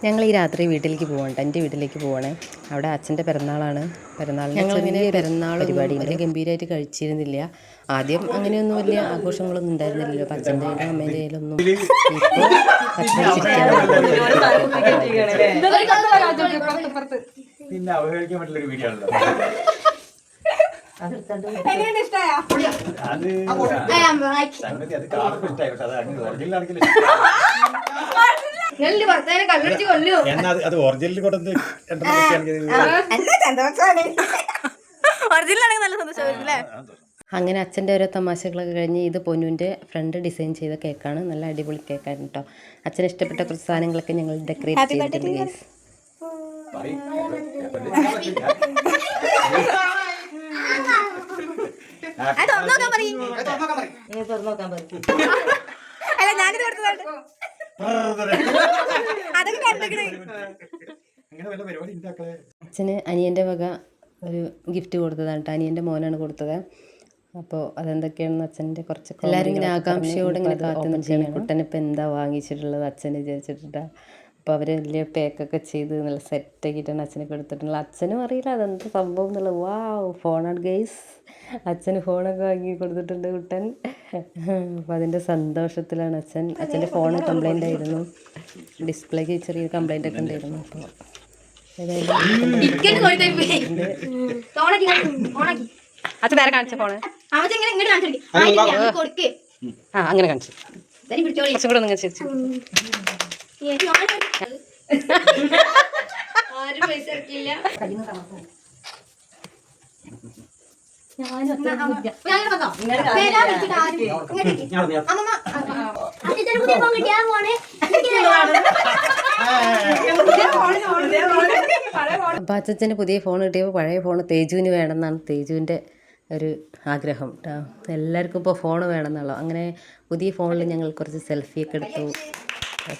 ഞങ്ങൾ ഈ രാത്രി വീട്ടിലേക്ക് പോകണ്ട, എൻ്റെ വീട്ടിലേക്ക് പോകണേ. അവിടെ അച്ഛൻ്റെ പിറന്നാളാണ്. ഞങ്ങളിങ്ങനെ പെരുന്നാൾ വലിയ ഗംഭീരമായിട്ട് കഴിച്ചിരുന്നില്ല. ആദ്യം അങ്ങനെയൊന്നും വലിയ ആഘോഷങ്ങളൊന്നും ഉണ്ടായിരുന്നില്ലല്ലോ. അപ്പം അച്ഛൻ്റെ കയ്യിലും അമ്മേൻ്റെ കയ്യിലൊന്നും. ഇപ്പോൾ അച്ഛൻ പിന്നെ അവഹേളിക്കാൻ പറ്റുള്ളൊരു വീഡിയോ ആണല്ലോ. അത് ഒറിജിനൽ കൊടുത്ത് അങ്ങനെ അച്ഛൻ്റെ ഓരോ തമാശകളൊക്കെ കഴിഞ്ഞ് ഇത് പൊന്നുവിൻ്റെ ഫ്രണ്ട് ഡിസൈൻ ചെയ്ത കേക്കാണ്. നല്ല അടിപൊളി കേക്കാണ് കേട്ടോ. അച്ഛന് ഇഷ്ടപ്പെട്ട കുറച്ച് സാധനങ്ങളൊക്കെ ഞങ്ങൾ ഡെക്കറേറ്റ് ചെയ്തിട്ടുണ്ട് ഗൈസ്. അച്ഛന് അനിയൻ്റെ വക ഒരു ഗിഫ്റ്റ് കൊടുത്തതാണ് കേട്ടോ. അനിയൻ്റെ മോനാണ് കൊടുത്തത്. അപ്പോൾ അതെന്തൊക്കെയാണെന്ന് അച്ഛൻ്റെ കുറച്ച് എല്ലാവരും ഇങ്ങനെ ആകാംക്ഷയോടെ ഇങ്ങനെ കാത്തു നിൽക്കുകയാണ്. കുട്ടനിപ്പോൾ എന്താ വാങ്ങിച്ചിട്ടുള്ളത് അച്ഛനെ വിചാരിച്ചിട്ടാണ്. അപ്പോൾ അവർ വലിയ പാക്കൊക്കെ ചെയ്ത് നല്ല സെറ്റാക്കിയിട്ടാണ് അച്ഛനൊക്കെ എടുത്തിട്ടുള്ളത്. അച്ഛനും അറിയില്ല അതെന്ത് സംഭവം എന്നുള്ളത്. ഫോണാണ് ഗൈസ്. അച്ഛന് ഫോണൊക്കെ വാങ്ങി കൊടുത്തിട്ടുണ്ട് കുട്ടൻ. അപ്പോൾ അതിൻ്റെ സന്തോഷത്തിലാണ് അച്ഛൻ. അച്ഛൻ്റെ ഫോൺ കംപ്ലൈൻ്റ് ആയിരുന്നു, ഡിസ്പ്ലേക്ക് ചെറിയ കംപ്ലൈൻ്റ് ഒക്കെ ഉണ്ടായിരുന്നു. അപ്പോൾ അച്ഛൻ നേരെ കാണിച്ച ഫോണ് അങ്ങനെ കാണിച്ചു. കുറച്ചും കൂടെ നിങ്ങൾ ചിരിച്ചു. അപ്പം അച്ഛന് പുതിയ ഫോൺ കിട്ടിയപ്പോൾ പഴയ ഫോൺ തേജുവിന് വേണമെന്നാണ് തേജുവിൻ്റെ ഒരു ആഗ്രഹം കേട്ടോ. എല്ലാവർക്കും ഇപ്പോൾ ഫോൺ വേണമെന്നുള്ളൂ. അങ്ങനെ പുതിയ ഫോണിൽ ഞങ്ങൾ കുറച്ച് സെൽഫിയൊക്കെ എടുത്തു.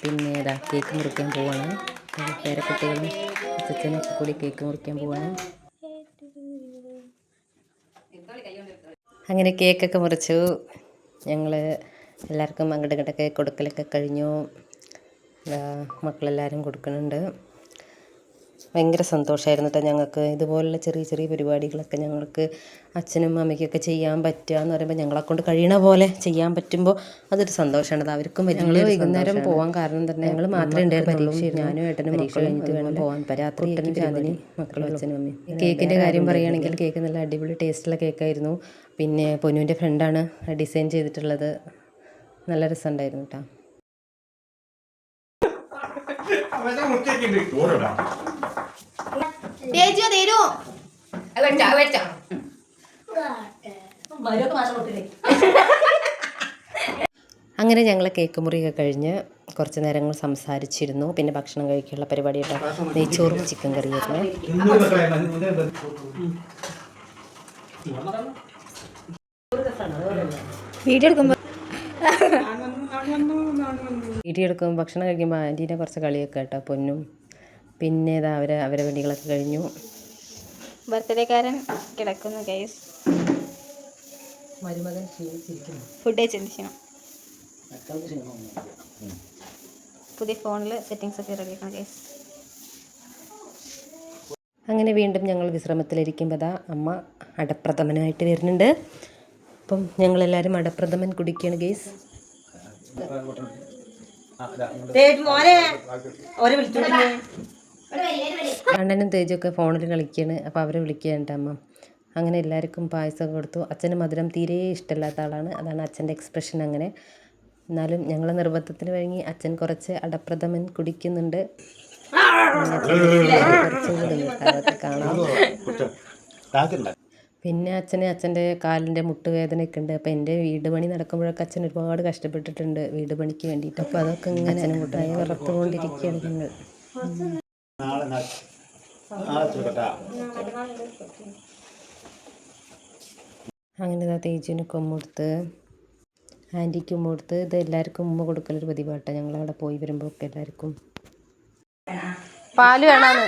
പിന്നെ ഇതാ കേക്ക് മുറിക്കാൻ പോവാണ്. പേരക്കുട്ടികളും അച്ഛനൊക്കെ കൂടി കേക്ക് മുറിക്കാൻ പോവാണ്. അങ്ങനെ കേക്കൊക്കെ മുറിച്ചു. ഞങ്ങൾ എല്ലാവർക്കും അങ്ങോട്ട് ഇങ്ങോട്ടൊക്കെ കൊടുക്കലൊക്കെ കഴിഞ്ഞു. മക്കളെല്ലാവരും കൊടുക്കുന്നുണ്ട്. ഭയങ്കര സന്തോഷമായിരുന്നു കേട്ടോ ഞങ്ങൾക്ക്. ഇതുപോലുള്ള ചെറിയ ചെറിയ പരിപാടികളൊക്കെ ഞങ്ങൾക്ക് അച്ഛനും അമ്മയ്ക്കൊക്കെ ചെയ്യാൻ പറ്റുക എന്ന് പറയുമ്പോൾ ഞങ്ങളെക്കൊണ്ട് കഴിയണ പോലെ ചെയ്യാൻ പറ്റുമ്പോൾ അതൊരു സന്തോഷമാണ്. അത് അവർക്കും ഞങ്ങൾ വൈകുന്നേരം പോകാൻ കാരണം തന്നെ ഞങ്ങൾ മാത്രമേ ഉണ്ടായിരുന്നുള്ളൂ. ഞാനും ഏട്ടനും പരീക്ഷ കഴിഞ്ഞിട്ട് വേണം പോകാൻ. രാത്രി ചാന്ദിനി മക്കളും അച്ഛനും അമ്മയും. കേക്കിൻ്റെ കാര്യം പറയുകയാണെങ്കിൽ കേക്ക് നല്ല അടിപൊളി ടേസ്റ്റുള്ള കേക്കായിരുന്നു. പിന്നെ പൊന്നുവിൻ്റെ ഫ്രണ്ടാണ് ഡിസൈൻ ചെയ്തിട്ടുള്ളത്. നല്ല രസമുണ്ടായിരുന്നു കേട്ടോ. അങ്ങനെ ഞങ്ങൾ കേക്ക് മുറിയൊക്കെ കഴിഞ്ഞ് കുറച്ച് നേരങ്ങൾ സംസാരിച്ചിരുന്നു. പിന്നെ ഭക്ഷണം കഴിക്കാനുള്ള പരിപാടിയായിട്ട് നെയ്ച്ചോറും ചിക്കൻ കറിയായിരുന്നു. വീഡിയോ എടുക്കുമ്പോൾ ഭക്ഷണം കഴിക്കുമ്പോൾ ആൻറ്റീനെ കുറച്ച് കളിയൊക്കെ കേട്ടോ പൊന്നും. പിന്നെ ഇതാ അവരെ വേണ്ടികളൊക്കെ കഴിഞ്ഞു. ബർത്ത്ഡേക്കാരൻ കിടക്കുന്നു ഗൈസ്. ഫുഡ് കഴിച്ചിരിക്കണം. പുതിയ ഫോണിൽ സെറ്റിങ്സ് ഒക്കെ റെഡിയാക്കണം ഗൈസ്. അങ്ങനെ വീണ്ടും ഞങ്ങൾ വിശ്രമത്തിലിരിക്കുമ്പോൾ ദാ അമ്മ അടപ്രഥമനായിട്ട് വരുന്നുണ്ട്. അപ്പം ഞങ്ങളെല്ലാവരും അടപ്രഥമൻ കുടിക്കുകയാണ് ഗൈസ്. അണ്ണനും തേജൊക്കെ ഫോണിൽ കളിക്കുകയാണ്. അപ്പോൾ അവരെ വിളിക്കുകയാണ് അമ്മ. അങ്ങനെ എല്ലാവർക്കും പായസം കൊടുത്തു. അച്ഛന് മധുരം തീരെ ഇഷ്ടമില്ലാത്ത ആളാണ്. അതാണ് അച്ഛൻ്റെ എക്സ്പ്രഷൻ അങ്ങനെ. എന്നാലും ഞങ്ങൾ നിർബന്ധത്തിന് വഴങ്ങി അച്ഛൻ കുറച്ച് അടപ്രഥമൻ കുടിക്കുന്നുണ്ട്. അതൊക്കെ കാണാം. പിന്നെ അച്ഛൻ്റെ കാലിൻ്റെ മുട്ടുവേദനയൊക്കെ ഉണ്ട്. അപ്പോൾ എൻ്റെ വീട് പണി നടക്കുമ്പോഴൊക്കെ അച്ഛൻ ഒരുപാട് കഷ്ടപ്പെട്ടിട്ടുണ്ട് വീട് പണിക്ക് വേണ്ടിയിട്ട്. അപ്പോൾ അതൊക്കെ ഇങ്ങനെ അച്ഛനും മുട്ടായി വറുത്തുകൊണ്ടിരിക്കുകയാണ് ഞങ്ങൾ. അങ്ങനെ ഇതാ തേജുവിനൊക്കെ ഉമ്മ കൊടുത്ത് ആൻറ്റിക്ക് ഉമ്മ കൊടുത്ത്. ഇത് എല്ലാവർക്കും ഉമ്മ കൊടുക്കലൊരു പതിവാട്ടോ. ഞങ്ങളവിടെ പോയി വരുമ്പോൾ ഒക്കെ എല്ലാവർക്കും പാല് വേണമെന്ന്.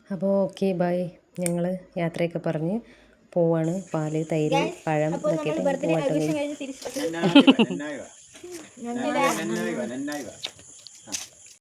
അപ്പോൾ ഓക്കെ ബൈ. ഞങ്ങൾ യാത്രയൊക്കെ പറഞ്ഞ് പോവാണ്. പാല്, തൈര്, പഴം ഇതൊക്കെ ആയിട്ട് പോവാട്ടോ.